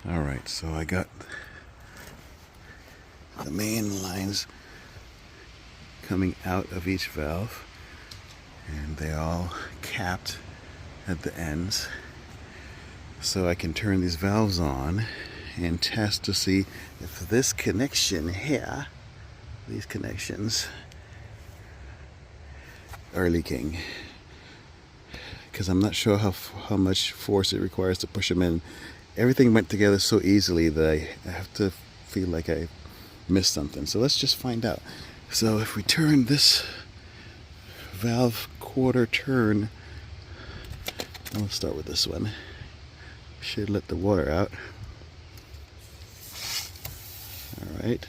Alright, so I got the main lines coming out of each valve, and they all capped at the ends, so I can turn these valves on and test to see if this connection here, these connections, are leaking, because I'm not sure how much force it requires to push them in. Everything went together so easily that I have to feel like I missed something. So let's just find out. So if we turn this valve quarter turn, I'll start with this one. Should let the water out. Alright.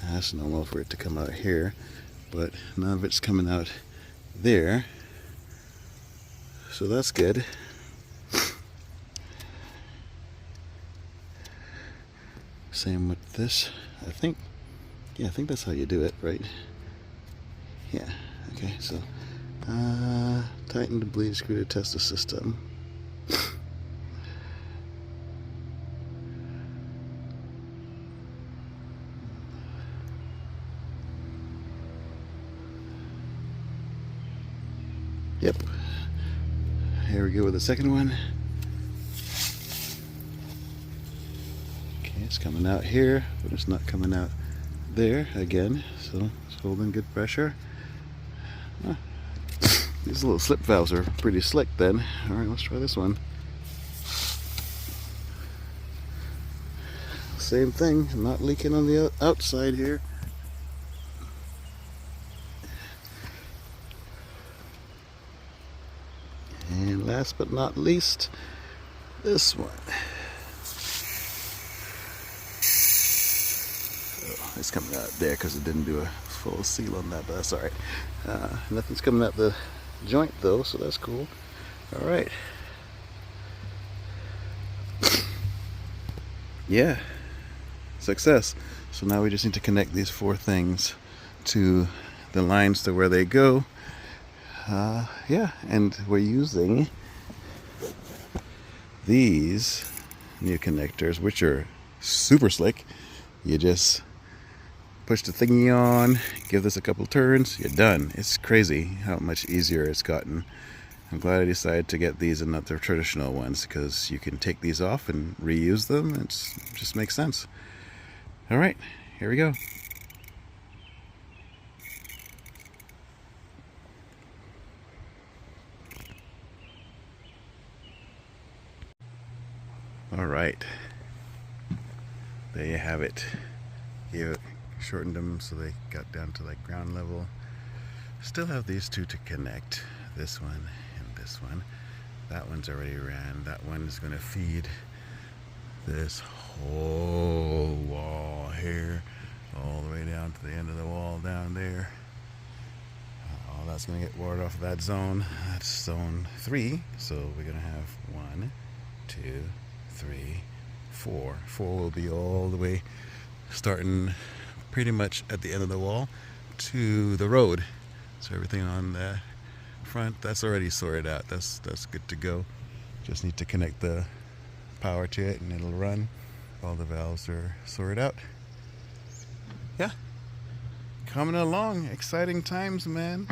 That's normal for it to come out here, but none of it's coming out there. So that's good. Same with this. I think that's how you do it, right? Yeah. Okay, so tighten the bleed screw to test the system. Yep. Here we go with the second one. Okay, it's coming out here, but it's not coming out there again, so it's holding good pressure. These little slip valves are pretty slick then. Alright, let's try this one. Same thing, not leaking on the outside here. And last but not least, this one. Oh, it's coming out there because it didn't do a full seal on that, but that's alright. Nothing's coming out the joint though, so that's cool. Alright. Yeah, success. So now we just need to connect these four things to the lines to where they go. Yeah, and we're using these new connectors, which are super slick. You just push the thingy on, give this a couple turns, you're done. It's crazy how much easier it's gotten. I'm glad I decided to get these and not the traditional ones, because you can take these off and reuse them. It just makes sense. Alright, here we go. Alright, there you have it. You shortened them so they got down to like ground level. Still have these two to connect, this one and this one. That one's already ran. That one is going to feed this whole wall here, all the way down to the end of the wall down there. All that's going to get watered off of that zone. That's zone 3. So we're going to have 1, 2, 3, 4. 4 will be all the way starting pretty much at the end of the wall to the road. So everything on the front, that's already sorted out. That's good to go. Just need to connect the power to it and it'll run. All the valves are sorted out. Yeah, coming along. Exciting times, man.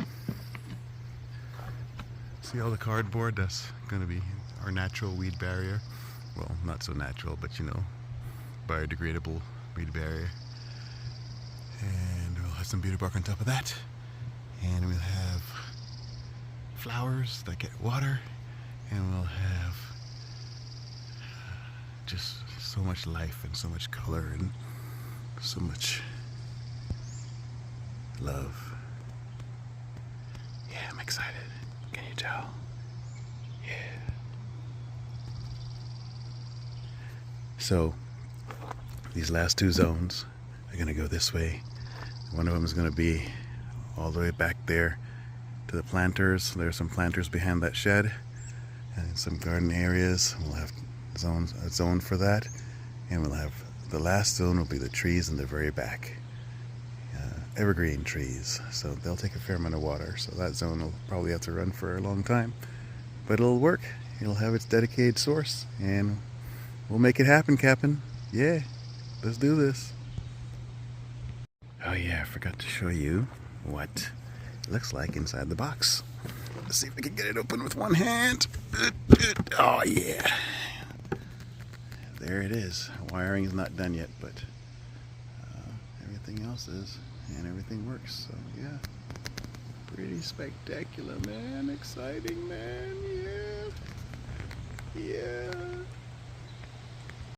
See all the cardboard? That's gonna be our natural weed barrier. Well, not so natural, but you know, biodegradable weed barrier. And we'll have some beauty bark on top of that. And we'll have flowers that get water. And we'll have just so much life and so much color and so much love. Yeah, I'm excited. Can you tell? Yeah. So, these last two zones are going to go this way. One of them is going to be all the way back there to the planters. There's some planters behind that shed and some garden areas. We'll have a zone for that, and we'll have the last zone will be the trees in the very back, evergreen trees, so they'll take a fair amount of water, so that zone will probably have to run for a long time, but it'll work. it'll have its dedicated source, and we'll make it happen, Captain. Yeah, let's do this. Oh yeah, I forgot to show you what it looks like inside the box. Let's see if I can get it open with one hand. Oh yeah. There it is. Wiring is not done yet, but everything else is, and everything works. So yeah, pretty spectacular, man. Exciting, man. Yeah. Yeah.